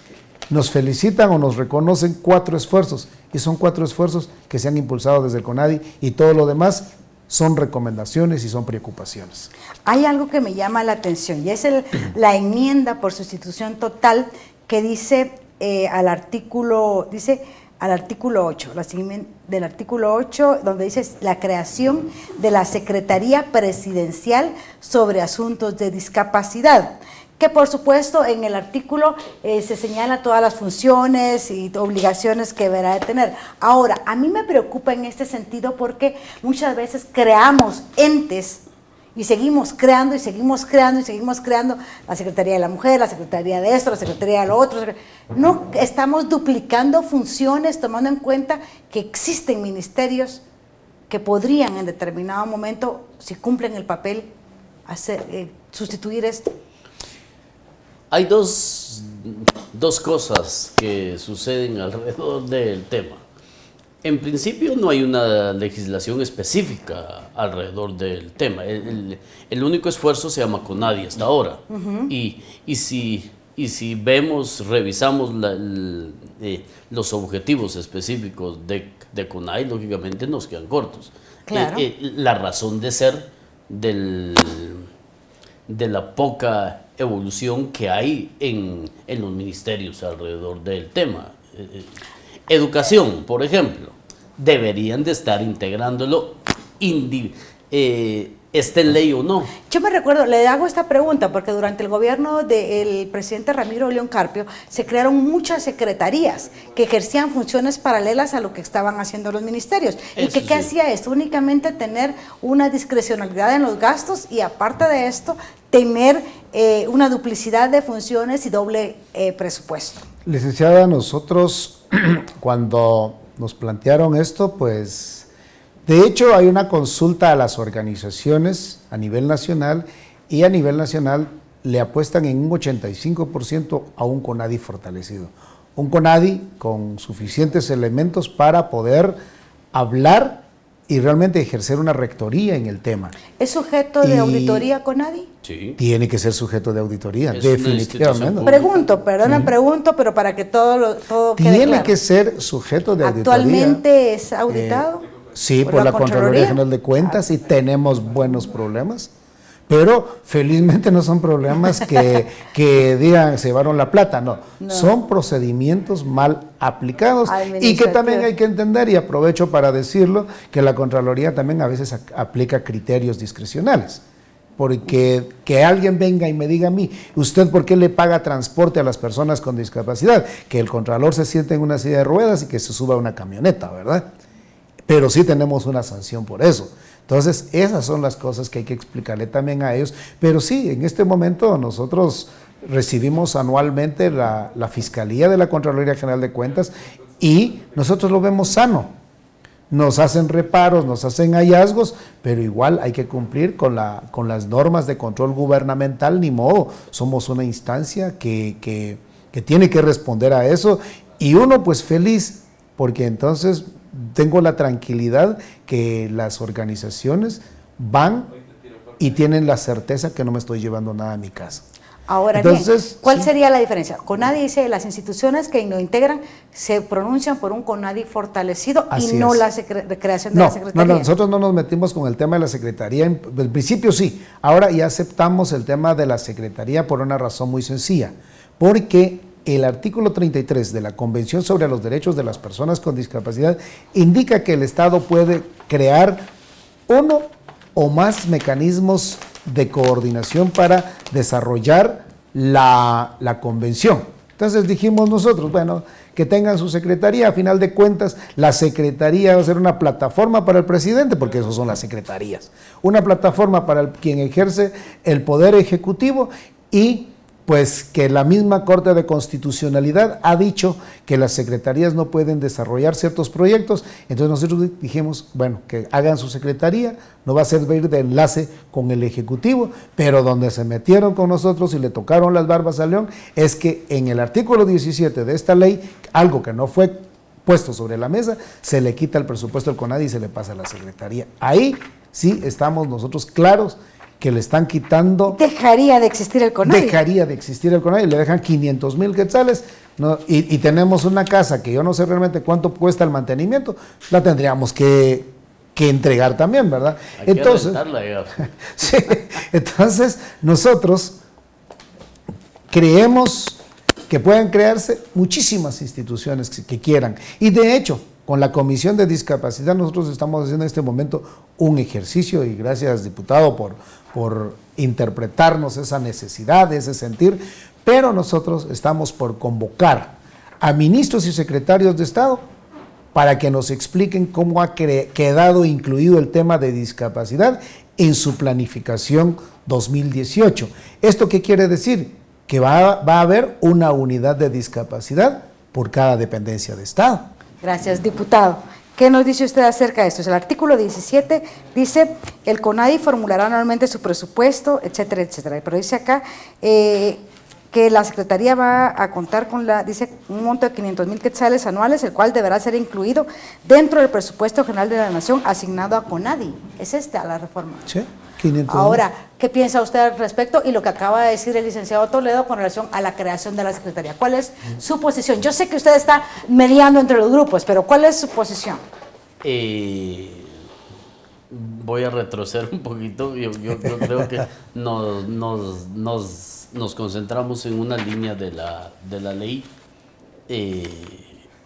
Nos felicitan o nos reconocen 4 esfuerzos, y son 4 esfuerzos que se han impulsado desde el CONADI, y todo lo demás son recomendaciones y son preocupaciones. Hay algo que me llama la atención y es la enmienda por sustitución total que dice al artículo 8, del artículo 8, donde dice la creación de la Secretaría Presidencial sobre Asuntos de Discapacidad, que por supuesto en el artículo se señala todas las funciones y obligaciones que deberá de tener. Ahora, a mí me preocupa en este sentido porque muchas veces creamos entes y seguimos creando y seguimos creando y seguimos creando la Secretaría de la Mujer, la Secretaría de esto, la Secretaría de lo otro. No estamos duplicando funciones tomando en cuenta que existen ministerios que podrían en determinado momento, si cumplen el papel, sustituir esto. Hay dos cosas que suceden alrededor del tema. En principio no hay una legislación específica alrededor del tema. El único esfuerzo se llama CONADI hasta ahora. Y si revisamos los objetivos específicos de CONADI, lógicamente nos quedan cortos. Claro. La razón de ser del de la poca evolución que hay en los ministerios alrededor del tema. Educación, por ejemplo, deberían de estar integrándolo, esté en ley o no. Yo me recuerdo, le hago esta pregunta porque durante el gobierno del presidente Ramiro León Carpio se crearon muchas secretarías que ejercían funciones paralelas a lo que estaban haciendo los ministerios. ¿Y qué hacía esto? Únicamente tener una discrecionalidad en los gastos y aparte de esto, tener una duplicidad de funciones y doble presupuesto. Licenciada, nosotros cuando nos plantearon esto, pues de hecho hay una consulta a las organizaciones a nivel nacional y a nivel nacional le apuestan en un 85% a un CONADI fortalecido. Un CONADI con suficientes elementos para poder hablar y realmente ejercer una rectoría en el tema. ¿Es sujeto de auditoría CONADI? Sí. Tiene que ser sujeto de auditoría, Es definitivamente. Pregunto, pregunto, pero para que todo quede Tiene claro. que ser sujeto de auditoría. ¿Actualmente es auditado? Sí, por la Contraloría General de Cuentas y tenemos buenos problemas, pero felizmente no son problemas que digan se llevaron la plata, no, son procedimientos mal aplicados y que también hay que entender, y aprovecho para decirlo, que la Contraloría también a veces aplica criterios discrecionales. Porque que alguien venga y me diga a mí, ¿usted por qué le paga transporte a las personas con discapacidad? Que el Contralor se siente en una silla de ruedas y que se suba a una camioneta, ¿verdad? Pero sí tenemos una sanción por eso. Entonces, esas son las cosas que hay que explicarle también a ellos. Pero sí, en este momento nosotros recibimos anualmente la Fiscalía de la Contraloría General de Cuentas y nosotros lo vemos sano. Nos hacen reparos, nos hacen hallazgos, pero igual hay que cumplir con las normas de control gubernamental, ni modo. Somos una instancia que tiene que responder a eso y uno pues feliz, porque entonces tengo la tranquilidad que las organizaciones van y tienen la certeza que no me estoy llevando nada a mi casa. Ahora entonces, bien, ¿cuál sería la diferencia? CONADI dice las instituciones que lo integran se pronuncian por un CONADI fortalecido y no la creación de la Secretaría. No, nosotros no nos metimos con el tema de la Secretaría, en principio sí, ahora ya aceptamos el tema de la Secretaría por una razón muy sencilla, porque el artículo 33 de la Convención sobre los Derechos de las Personas con Discapacidad indica que el Estado puede crear uno o más mecanismos de coordinación para desarrollar la convención. Entonces dijimos nosotros, bueno, que tengan su secretaría, a final de cuentas la secretaría va a ser una plataforma para el presidente, porque eso son las secretarías, una plataforma para quien ejerce el poder ejecutivo y pues que la misma Corte de Constitucionalidad ha dicho que las secretarías no pueden desarrollar ciertos proyectos, entonces nosotros dijimos, bueno, que hagan su secretaría, no va a servir de enlace con el Ejecutivo, pero donde se metieron con nosotros y le tocaron las barbas a León, es que en el artículo 17 de esta ley, algo que no fue puesto sobre la mesa, se le quita el presupuesto al CONADI y se le pasa a la secretaría. Ahí sí estamos nosotros claros que le están quitando... Dejaría de existir el CONADI. Dejaría de existir el CONADI, le dejan 500,000 quetzales, ¿no? Y tenemos una casa que yo no sé realmente cuánto cuesta el mantenimiento, la tendríamos que entregar también, ¿verdad? Hay entonces, que rentarla, ya. sí, entonces nosotros creemos que pueden crearse muchísimas instituciones que quieran, y de hecho, con la Comisión de Discapacidad nosotros estamos haciendo en este momento un ejercicio, y gracias, diputado, por interpretarnos esa necesidad, ese sentir, pero nosotros estamos por convocar a ministros y secretarios de Estado para que nos expliquen cómo ha quedado incluido el tema de discapacidad en su planificación 2018. ¿Esto qué quiere decir? Que va a haber una unidad de discapacidad por cada dependencia de Estado. Gracias, diputado. ¿Qué nos dice usted acerca de esto? El artículo 17 dice, el CONADI formulará anualmente su presupuesto, etcétera, etcétera. Pero dice acá que la Secretaría va a contar con dice, un monto de 500,000 quetzales anuales, el cual deberá ser incluido dentro del presupuesto general de la Nación asignado a CONADI. ¿Es a la reforma? Sí, 500,000. Ahora, ¿qué piensa usted al respecto? Y lo que acaba de decir el licenciado Toledo con relación a la creación de la Secretaría. ¿Cuál es su posición? Yo sé que usted está mediando entre los grupos, pero ¿cuál es su posición? voy a retroceder un poquito. Yo creo que nos concentramos en una línea de la ley.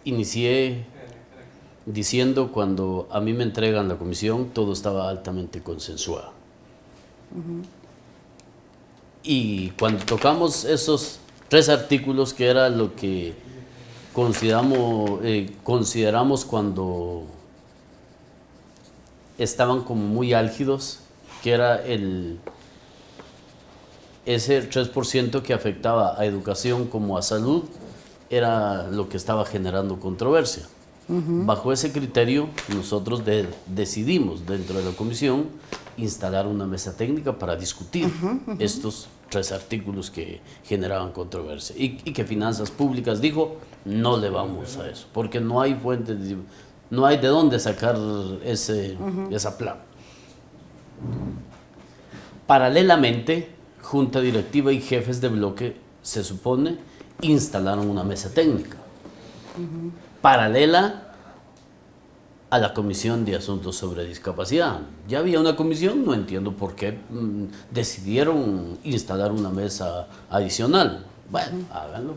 Inicié diciendo, cuando a mí me entregan la comisión, todo estaba altamente consensuado. Y cuando tocamos esos 3 artículos, que era lo que consideramos cuando estaban como muy álgidos, que era ese 3% que afectaba a educación como a salud, era lo que estaba generando controversia. Bajo ese criterio, nosotros decidimos dentro de la comisión instalar una mesa técnica para discutir estos 3 artículos que generaban controversia, y que Finanzas Públicas dijo: no le vamos a eso, porque no hay fuentes, no hay de dónde sacar esa plata. Paralelamente, Junta Directiva y jefes de bloque, se supone, instalaron una mesa técnica paralela a la Comisión de Asuntos sobre Discapacidad. Ya había una comisión, no entiendo por qué decidieron instalar una mesa adicional. Bueno, háganlo.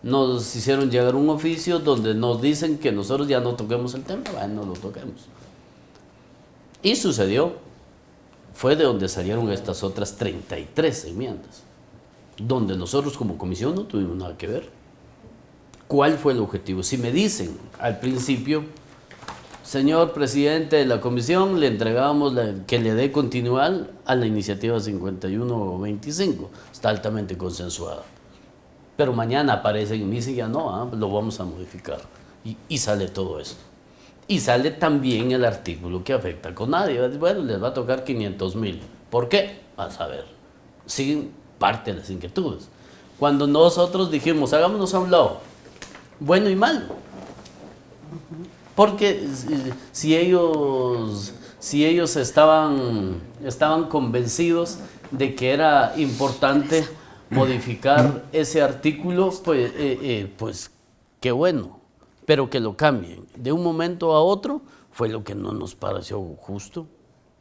Nos hicieron llegar un oficio donde nos dicen que nosotros ya no toquemos el tema. Bueno, no lo toquemos. Y sucedió. Fue de donde salieron estas otras 33 enmiendas, donde nosotros como comisión no tuvimos nada que ver. ¿Cuál fue el objetivo? Si me dicen al principio: señor presidente de la comisión, le entregamos que le dé continuidad a la iniciativa 5125, está altamente consensuada. Pero mañana aparecen y me dicen: ya no, lo vamos a modificar. Y sale todo esto. Y sale también el artículo que afecta a CONADI. Bueno, les va a tocar 500,000. ¿Por qué? A saber. Siguen parte de las inquietudes. Cuando nosotros dijimos: hagámonos a un lado, bueno y malo. Porque si ellos estaban convencidos de que era importante modificar ese artículo, pues qué bueno, pero que lo cambien de un momento a otro fue lo que no nos pareció justo,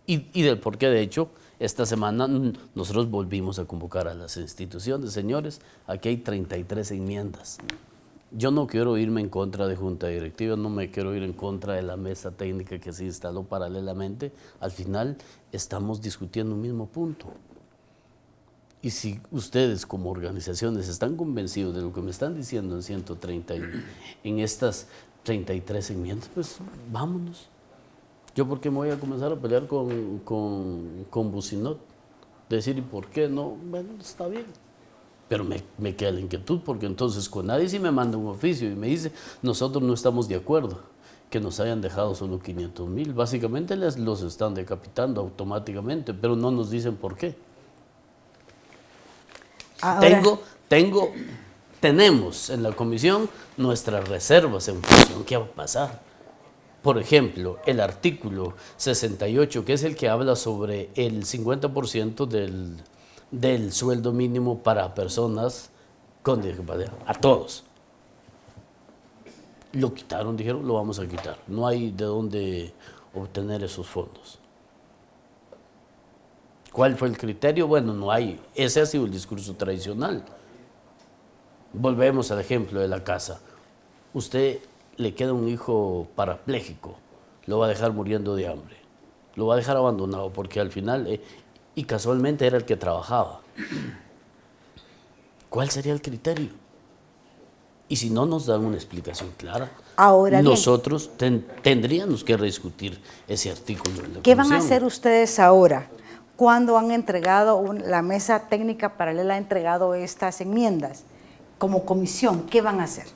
y del por qué, de hecho, esta semana nosotros volvimos a convocar a las instituciones. Señores, aquí hay 33 enmiendas. Yo no quiero irme en contra de Junta Directiva, no me quiero ir en contra de la mesa técnica que se instaló paralelamente. Al final estamos discutiendo un mismo punto. Y si ustedes como organizaciones están convencidos de lo que me están diciendo en 130, en estas 33 enmiendas, pues vámonos. ¿Yo por qué me voy a comenzar a pelear con Bucinot? Decir: ¿y por qué no? Bueno, está bien. Pero me queda la inquietud, porque entonces CONADI sí me manda un oficio y me dice: nosotros no estamos de acuerdo que nos hayan dejado solo 500,000. Básicamente los están decapitando automáticamente, pero no nos dicen por qué. Ahora, tenemos en la comisión nuestras reservas en función qué va a pasar. Por ejemplo, el artículo 68, que es el que habla sobre el 50% del sueldo mínimo para personas con discapacidad, a todos. Lo quitaron, dijeron: lo vamos a quitar. No hay de dónde obtener esos fondos. ¿Cuál fue el criterio? Bueno, no hay. Ese ha sido el discurso tradicional. Volvemos al ejemplo de la casa. Usted le queda un hijo parapléjico, lo va a dejar muriendo de hambre, lo va a dejar abandonado, porque al final, y casualmente era el que trabajaba. ¿Cuál sería el criterio? Y si no nos dan una explicación clara, ahora nosotros tendríamos que rediscutir ese artículo en la ¿Qué comisión. van a hacer ustedes ahora? ¿Cuándo han entregado, la mesa técnica paralela ha entregado estas enmiendas? Como comisión, ¿qué van a hacer?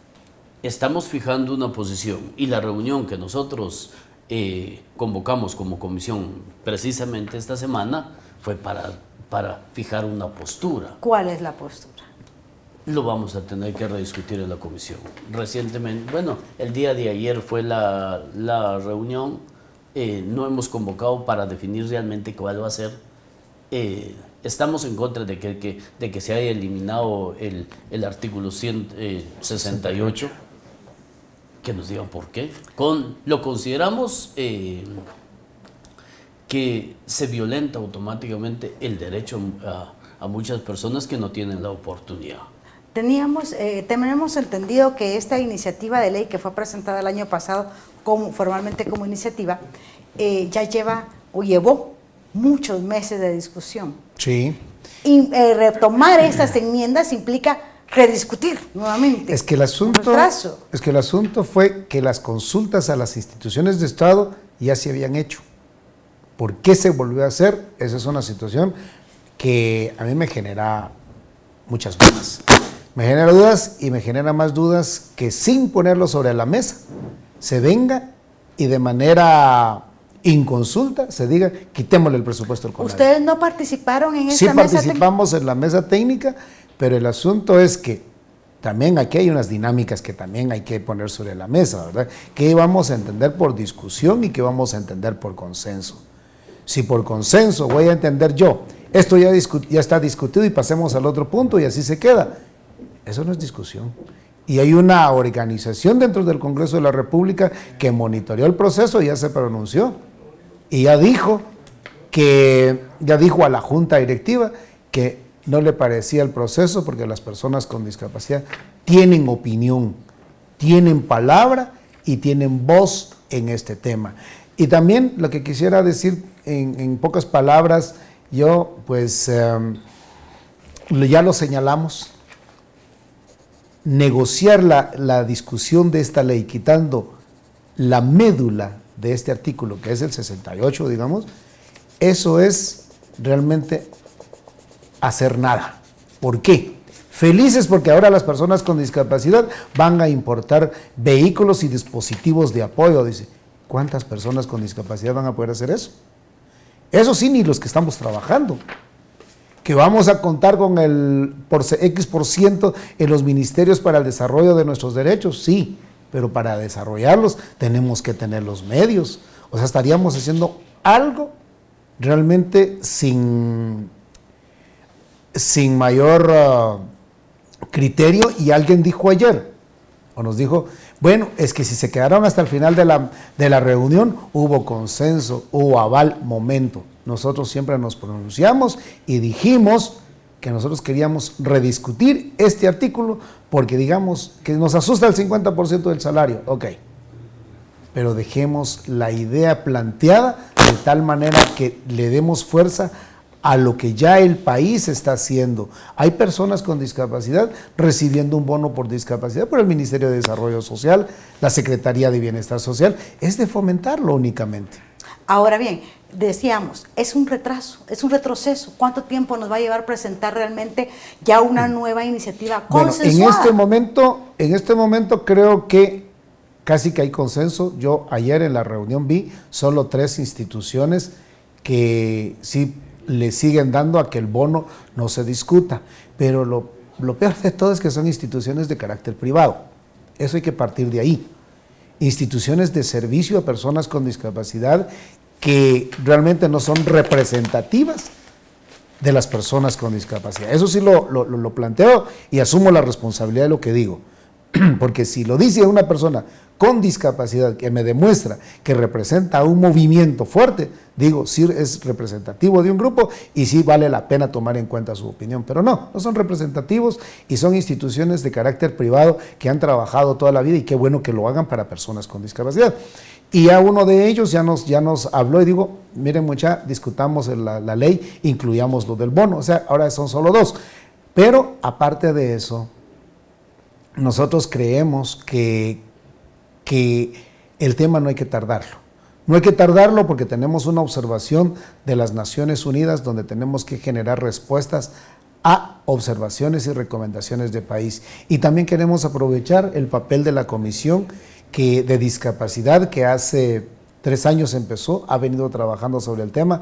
Estamos fijando una posición, y la reunión que nosotros convocamos como comisión precisamente esta semana fue para fijar una postura. ¿Cuál es la postura? Lo vamos a tener que rediscutir en la comisión. Recientemente, bueno, el día de ayer fue la reunión, no hemos convocado para definir realmente cuál va a ser. Estamos en contra de que se haya eliminado el artículo 168, que nos digan por qué. Lo consideramos que se violenta automáticamente el derecho a muchas personas que no tienen la oportunidad. Tenemos entendido que esta iniciativa de ley que fue presentada el año pasado formalmente como iniciativa, ya llevó muchos meses de discusión. Sí. Y retomar estas enmiendas implica rediscutir nuevamente. Es que el asunto fue que las consultas a las instituciones de Estado ya se habían hecho. ¿Por qué se volvió a hacer? Esa es una situación que a mí me genera muchas dudas. Me genera dudas y me genera más dudas que sin ponerlo sobre la mesa se venga y de manera inconsulta se diga quitémosle el presupuesto al CONADE. ¿Ustedes no participaron en esta mesa? Sí mesa participamos en la mesa técnica, pero el asunto es que también aquí hay unas dinámicas que también hay que poner sobre la mesa, ¿verdad? ¿Qué vamos a entender por discusión y qué vamos a entender por consenso? Si por consenso voy a entender yo, esto ya está discutido y pasemos al otro punto y así se queda. Eso no es discusión. Y hay una organización dentro del Congreso de la República que monitoreó el proceso y ya se pronunció. Y ya dijo a la Junta Directiva que no le parecía el proceso porque las personas con discapacidad tienen opinión, tienen palabra y tienen voz en este tema. Y también lo que quisiera decir en pocas palabras, yo pues ya lo señalamos, negociar la discusión de esta ley quitando la médula de este artículo, que es el 68, digamos, eso es realmente hacer nada. ¿Por qué? Felices porque ahora las personas con discapacidad van a importar vehículos y dispositivos de apoyo. Dice, ¿cuántas personas con discapacidad van a poder hacer eso? Eso sí, ni los que estamos trabajando. Que vamos a contar con el X% en los ministerios para el desarrollo de nuestros derechos, sí, pero para desarrollarlos tenemos que tener los medios. O sea, estaríamos haciendo algo realmente sin mayor criterio. Y alguien dijo ayer, o nos dijo, bueno, es que si se quedaron hasta el final de la reunión, hubo consenso, hubo aval, momento. Nosotros siempre nos pronunciamos y dijimos que nosotros queríamos rediscutir este artículo porque digamos que nos asusta el 50% del salario, ok, pero dejemos la idea planteada de tal manera que le demos fuerza a lo que ya el país está haciendo. Hay personas con discapacidad recibiendo un bono por discapacidad por el Ministerio de Desarrollo Social, la Secretaría de Bienestar Social, es de fomentarlo únicamente. Ahora bien, decíamos, es un retraso, es un retroceso. ¿Cuánto tiempo nos va a llevar presentar realmente ya una nueva iniciativa consensuada? Bueno, en este momento creo que casi que hay consenso. Yo ayer en la reunión vi solo 3 instituciones que sí le siguen dando a que el bono no se discuta, pero lo peor de todo es que son instituciones de carácter privado. Eso hay que partir de ahí. Instituciones de servicio a personas con discapacidad que realmente no son representativas de las personas con discapacidad. Eso sí lo planteo y asumo la responsabilidad de lo que digo, porque si lo dice una persona con discapacidad que me demuestra que representa un movimiento fuerte, digo, sí es representativo de un grupo y sí vale la pena tomar en cuenta su opinión, pero no son representativos y son instituciones de carácter privado que han trabajado toda la vida y qué bueno que lo hagan para personas con discapacidad. Y a uno de ellos ya nos habló y digo, miren mucha, discutamos la ley, incluyamos lo del bono, o sea, ahora son solo 2, pero aparte de eso, nosotros creemos que el tema no hay que tardarlo. No hay que tardarlo porque tenemos una observación de las Naciones Unidas donde tenemos que generar respuestas a observaciones y recomendaciones de país. Y también queremos aprovechar el papel de la Comisión de Discapacidad que hace 3 años empezó, ha venido trabajando sobre el tema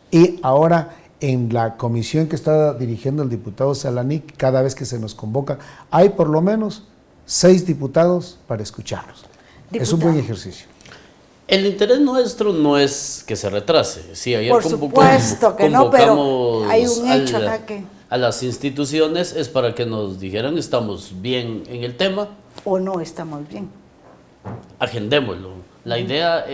y ahora en la comisión que está dirigiendo el diputado Salanic, cada vez que se nos convoca, hay por lo menos 6 diputados para escucharlos. Diputado. Es un buen ejercicio. El interés nuestro no es que se retrase. Sí, ayer por supuesto que no, pero hay un hecho acá que... A las instituciones es para que nos dijeran estamos bien en el tema. O no estamos bien. Agendémoslo. La idea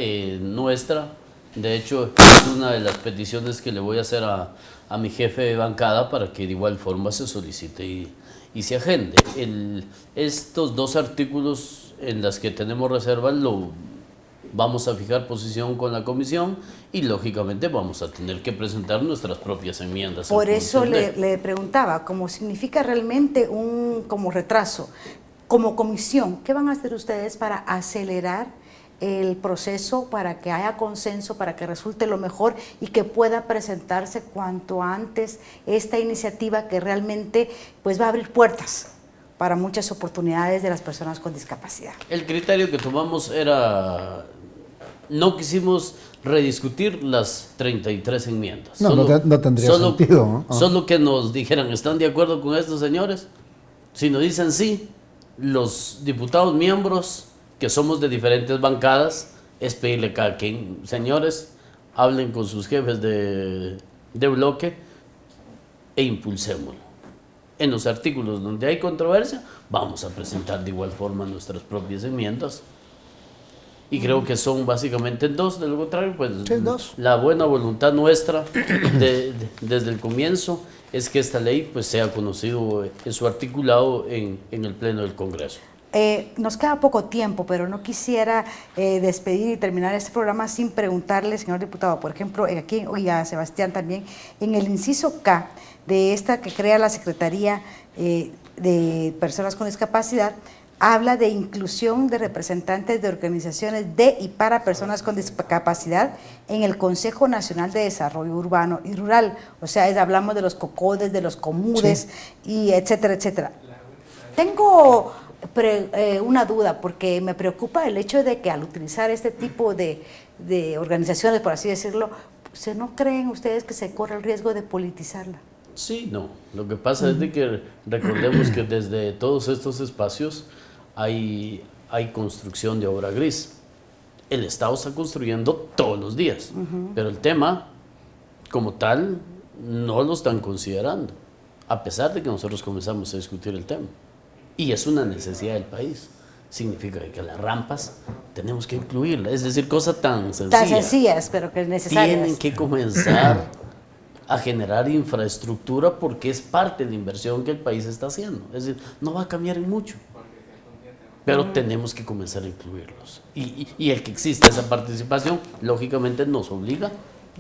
nuestra De hecho, es una de las peticiones que le voy a hacer a mi jefe de bancada para que de igual forma se solicite y se agende. Estos dos artículos en los que tenemos reservas lo vamos a fijar posición con la comisión y lógicamente vamos a tener que presentar nuestras propias enmiendas. Por eso le preguntaba, ¿cómo significa realmente un como retraso? Como comisión, ¿qué van a hacer ustedes para acelerar el proceso, para que haya consenso, para que resulte lo mejor y que pueda presentarse cuanto antes esta iniciativa que realmente pues va a abrir puertas para muchas oportunidades de las personas con discapacidad? El criterio que tomamos era, no quisimos rediscutir las 33 enmiendas. No, no tendría sentido, ¿no? Solo que nos dijeran, ¿están de acuerdo con estos señores? Si nos dicen sí, los diputados miembros que somos de diferentes bancadas, es pedirle a cada quien, señores, hablen con sus jefes de bloque e impulsémoslo. En los artículos donde hay controversia, vamos a presentar de igual forma nuestras propias enmiendas. Y creo que son básicamente dos, de lo contrario, pues sí, dos. La buena voluntad nuestra desde el comienzo es que esta ley pues sea conocido en su articulado en el Pleno del Congreso. Nos queda poco tiempo, pero no quisiera despedir y terminar este programa sin preguntarle, señor diputado, por ejemplo, aquí, y a Sebastián también, en el inciso K de esta que crea la Secretaría de Personas con Discapacidad, habla de inclusión de representantes de organizaciones de y para personas con discapacidad en el Consejo Nacional de Desarrollo Urbano y Rural. O sea, hablamos de los COCODES, de los COMUDES, sí, y etcétera, etcétera. Tengo una duda, porque me preocupa el hecho de que al utilizar este tipo de organizaciones, por así decirlo, ¿no creen ustedes que se corre el riesgo de politizarla? Sí, no. Lo que pasa es de que recordemos que desde todos estos espacios hay construcción de obra gris. El Estado está construyendo todos los días, pero el tema como tal no lo están considerando, a pesar de que nosotros comenzamos a discutir el tema. Y es una necesidad del país. Significa que las rampas tenemos que incluirlas, es decir, cosas tan sencillas. Tan sencillas, pero que necesarias. Tienen que comenzar a generar infraestructura porque es parte de la inversión que el país está haciendo. Es decir, no va a cambiar en mucho, pero tenemos que comenzar a incluirlos. Y el que exista esa participación, lógicamente nos obliga.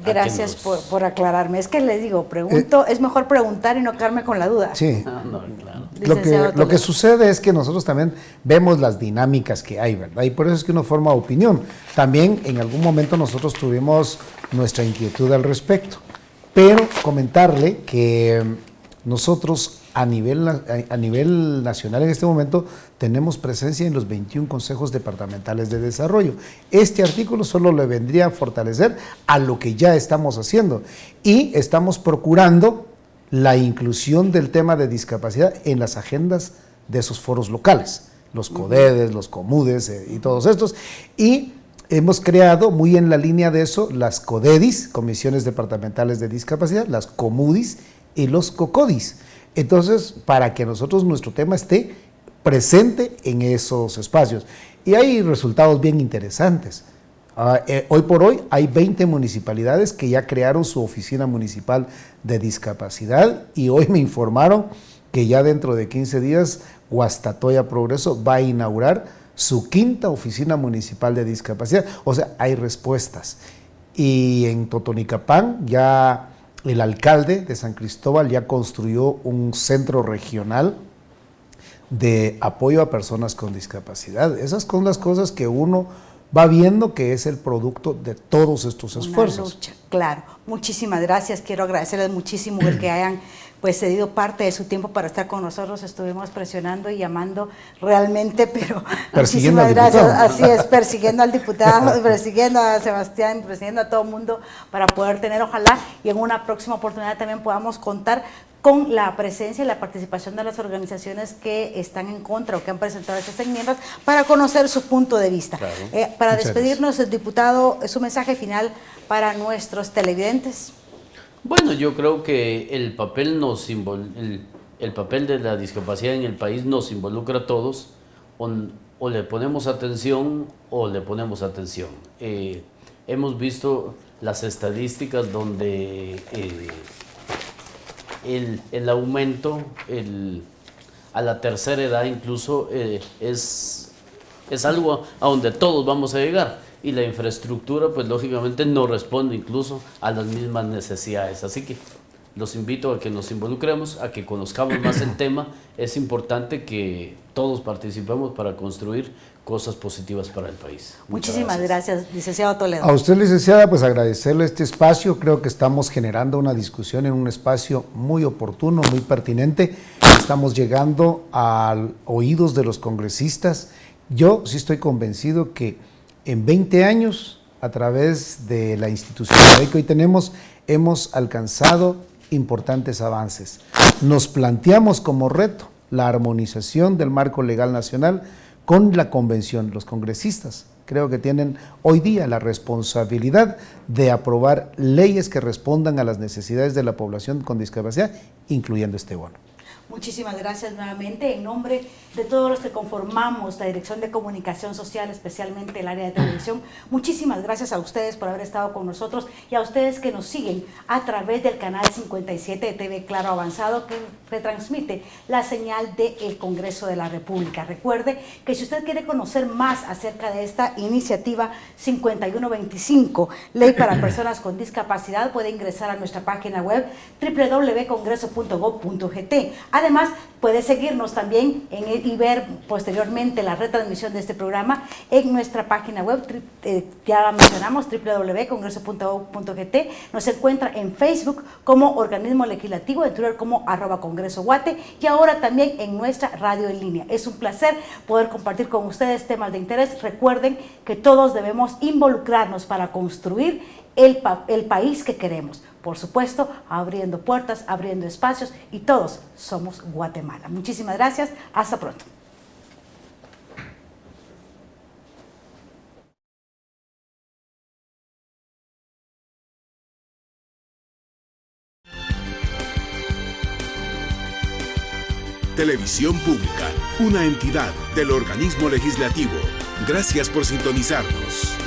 Gracias por aclararme. Es que les digo, pregunto, es mejor preguntar y no quedarme con la duda. Sí. No, claro. Lo que sucede es que nosotros también vemos las dinámicas que hay, ¿verdad? Y por eso es que uno forma opinión. También en algún momento nosotros tuvimos nuestra inquietud al respecto. Pero comentarle que nosotros a nivel nacional en este momento tenemos presencia en los 21 consejos departamentales de desarrollo. Este artículo solo le vendría a fortalecer a lo que ya estamos haciendo y estamos procurando la inclusión del tema de discapacidad en las agendas de esos foros locales, los CODEDES, los COMUDES y todos estos, y hemos creado, muy en la línea de eso, las CODEDIS, Comisiones Departamentales de Discapacidad, las COMUDIS y los COCODIS. Entonces, para que nuestro tema esté presente en esos espacios. Y hay resultados bien interesantes. Hoy por hoy hay 20 municipalidades que ya crearon su oficina municipal de discapacidad y hoy me informaron que ya dentro de 15 días Guastatoya Progreso va a inaugurar su 5ª oficina municipal de discapacidad. O sea, hay respuestas. Y en Totonicapán ya el alcalde de San Cristóbal ya construyó un centro regional de apoyo a personas con discapacidad. Esas son las cosas que uno va viendo que es el producto de todos estos esfuerzos. Una lucha, claro. Muchísimas gracias. Quiero agradecerles muchísimo el que hayan cedido parte de su tiempo para estar con nosotros. Estuvimos presionando y llamando realmente, pero muchísimas gracias. Así es, persiguiendo al diputado, persiguiendo a Sebastián, persiguiendo a todo el mundo para poder tener, ojalá, y en una próxima oportunidad también podamos contar con la presencia y la participación de las organizaciones que están en contra o que han presentado estas enmiendas para conocer su punto de vista. Claro. Para despedirnos, el diputado, su mensaje final para nuestros televidentes. Bueno, yo creo que el papel de la discapacidad en el país nos involucra a todos, o le ponemos atención o le ponemos atención. hemos visto las estadísticas donde el aumento a la tercera edad incluso es algo a donde todos vamos a llegar, y la infraestructura pues lógicamente no responde incluso a las mismas necesidades. Así que los invito a que nos involucremos, a que conozcamos más el tema. Es importante que todos participemos para construir cosas positivas para el país. Muchísimas gracias, licenciado Toledo. A usted, licenciada, pues agradecerle este espacio. Creo que estamos generando una discusión en un espacio muy oportuno, muy pertinente. Estamos llegando a oídos de los congresistas. Yo sí estoy convencido que en 20 años, a través de la institucionalidad que hoy tenemos, hemos alcanzado importantes avances. Nos planteamos como reto la armonización del marco legal nacional con la convención. Los congresistas creo que tienen hoy día la responsabilidad de aprobar leyes que respondan a las necesidades de la población con discapacidad, incluyendo este bono. Muchísimas gracias nuevamente en nombre de todos los que conformamos la Dirección de Comunicación Social, especialmente el área de televisión. Muchísimas gracias a ustedes por haber estado con nosotros y a ustedes que nos siguen a través del canal 57 de TV Claro Avanzado, que retransmite la señal del Congreso de la República. Recuerde que si usted quiere conocer más acerca de esta iniciativa 5125, Ley para Personas con Discapacidad, puede ingresar a nuestra página web www.congreso.gov.gt. Además, puede seguirnos también y ver posteriormente la retransmisión de este programa en nuestra página web, ya la mencionamos, www.congreso.gov.gt. Nos encuentra en Facebook como Organismo Legislativo, en Twitter como @CongresoGuate, y ahora también en nuestra radio en línea. Es un placer poder compartir con ustedes temas de interés. Recuerden que todos debemos involucrarnos para construir el país que queremos. Por supuesto, abriendo puertas, abriendo espacios, y todos somos Guatemala. Muchísimas gracias. Hasta pronto. Televisión Pública, una entidad del organismo legislativo. Gracias por sintonizarnos.